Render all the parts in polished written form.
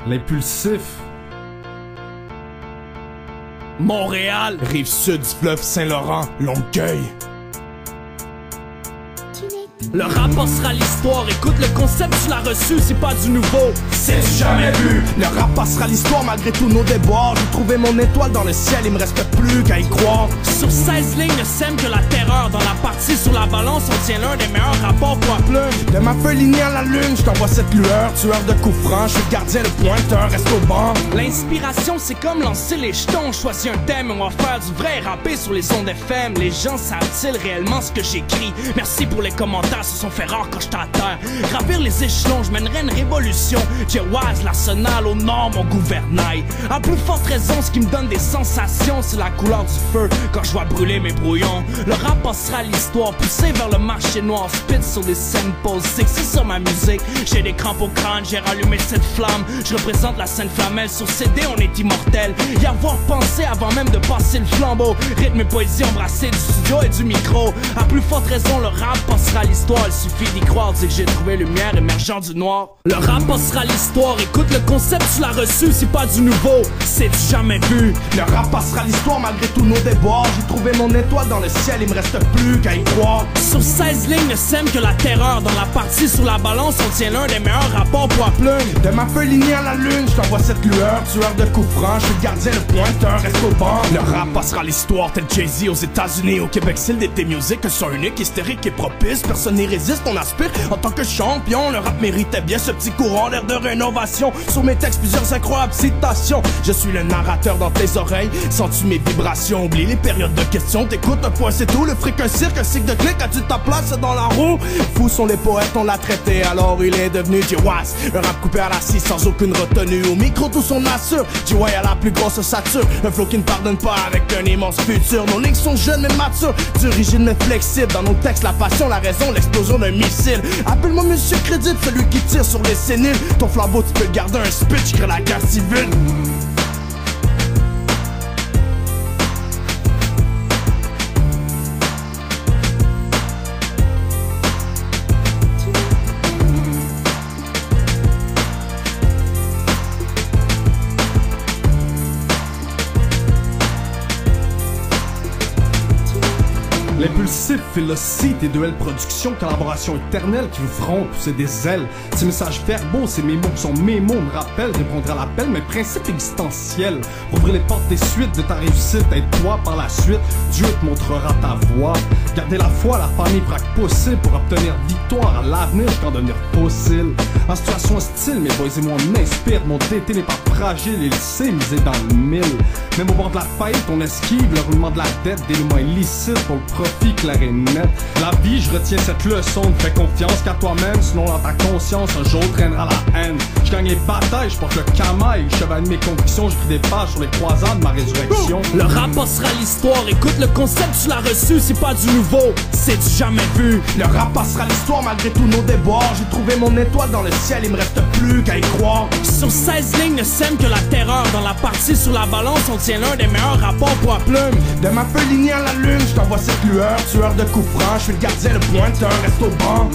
L'impulsif. Montréal, Rive-Sud du fleuve Saint-Laurent, Longueuil. Le rap passera l'histoire, écoute le concept, tu l'as reçu, c'est pas du nouveau, c'est du jamais vu. Le rap passera l'histoire malgré tous nos déboires. J'ai trouvé mon étoile dans le ciel, il me reste plus qu'à y croire. Sur 16 lignes, ne sème que la terreur. Dans la partie sur la balance, on tient l'un des meilleurs rapports poids plume. De ma feuille lignée à la lune, je t'envoie cette lueur. Tueur de coups francs, je suis le gardien, le pointeur, reste au banc. L'inspiration, c'est comme lancer les jetons. Choisis un thème, on va faire du vrai rapper sur les ondes FM. Les gens savent-ils réellement ce que j'écris? Merci pour les commentaires, se sont fait rares quand j'étais à terre. Gravir les échelons, je mènerai une révolution. Jawaz, l'arsenal au nord, mon gouvernail. À plus forte raison, ce qui me donne des sensations, c'est la couleur du feu quand je vois brûler mes brouillons. Le rap passera l'histoire, poussé vers le marché noir. Spit sur des samples, sexy sur ma musique. J'ai des crampes au crâne, j'ai rallumé cette flamme. Je représente la scène flamelle, sur CD on est immortel. Y avoir pensé avant même de passer le flambeau. Rythme et poésie embrassés du studio et du micro. À plus forte raison, le rap passera l'histoire. Il suffit d'y croire, dire que j'ai trouvé lumière émergent du noir. Le rap passera l'histoire, écoute le concept, tu l'as reçu, c'est pas du nouveau, c'est du jamais vu. Le rap passera l'histoire malgré tous nos déboires. J'ai trouvé mon étoile dans le ciel, il me reste plus qu'à y croire. Sur 16 lignes, ne sème que la terreur. Dans la partie sur la balance, on tient l'un des meilleurs rapports poids plume. De ma feuille lignée à la lune, je t'envoie cette lueur. Tueur de coups francs, je suis le gardien, le pointeur, reste au banc. Le rap passera l'histoire tel Jay-Z aux États-Unis. Au Québec, c'est le DT Music, un son unique, hystérique et propice. Personne n'y résiste, on aspire en tant que champion. Le rap méritait bien ce petit courant d'air de rénovation. Sur mes textes, plusieurs incroyables citations. Je suis le narrateur dans tes oreilles. Sens-tu mes vibrations? Oublie les périodes de questions. T'écoutes un point, c'est tout. Le fric, un cirque, un cycle de clic. As-tu ta place dans la roue? Fous sont les poètes, on l'a traité. Alors il est devenu Jawaz. Un rap coupé à la scie sans aucune retenue. Au micro, tout son assure. J.Y. a la plus grosse ossature. Un flow qui ne pardonne pas avec un immense futur. Nos lignes sont jeunes mais matures. Du rigide mais flexible. Dans nos textes, la passion, la raison, l'explosion d'un missile. Appelle-moi monsieur crédible, celui qui tire sur les séniles. Ton flambeau, tu peux le garder un speech, crée la guerre civile. L'impulsif, Philocite et Duel Production, collaboration éternelle qui vous feront pousser des ailes. Ces messages verbaux, ces mémos qui sont mes mots me rappellent, répondre à l'appel, mais principe existentiel. Ouvrir les portes des suites de ta réussite, être toi par la suite, Dieu te montrera ta voie. Garder la foi, la famille praque possible pour obtenir victoire à l'avenir jusqu'en devenir fossile. En situation hostile, mes boys et moi on inspire, mon DT n'est pas fragile, il sait miser dans le mille. Même au bord de la faillite, on esquive le roulement de la dette, dénouement illicite pour le profit clair et net. La vie, je retiens cette leçon, ne fais confiance qu'à toi-même, sinon dans ta conscience, un jour traînera la haine. Je gagne les batailles, je porte le camail, je chevaline mes convictions, j'écris des pages sur les croisades de ma résurrection. Le rap passera l'histoire, écoute le concept, tu l'as reçu, c'est pas du nouveau, c'est du jamais vu. Le rap passera l'histoire malgré tous nos déboires. J'ai trouvé mon étoile dans le ciel, il me reste plus qu'à y croire. Sur 16 lignes, ne sème que la terreur. Dans la partie sur la balance, on tient l'un des meilleurs rapports poids plume. De ma feuille lignée à la lune, je t'envoie cette lueur. Tueur de coups francs, je suis le gardien, le pointeur, reste au banc.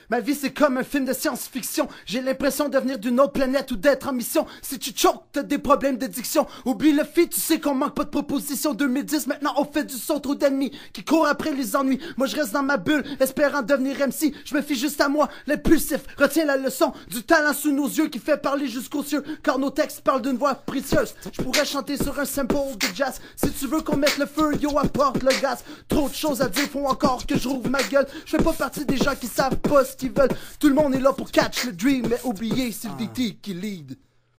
Ma vie c'est comme un film de science-fiction. J'ai l'impression de venir d'une autre planète ou d'être en mission. Si tu choques, t'as des problèmes d'addiction. Oublie le feat, tu sais qu'on manque pas de propositions. 2010, maintenant on fait du son, trop d'ennemis qui courent après les ennuis. Moi je reste dans ma bulle, espérant devenir MC. Je me fie juste à moi, l'impulsif. Retiens la leçon du talent sous nos yeux qui fait parler jusqu'aux cieux. Car nos textes parlent d'une voix précieuse. Je pourrais chanter sur un sample de jazz. Si tu veux qu'on mette le feu, yo apporte le gaz. Trop de choses à dire, faut encore que je rouvre ma gueule. Je fais pas partie des gens qui savent pas ce qu'ils veulent. Tout le monde est là pour catch le dream, mais oubliez c'est le DT qui lead.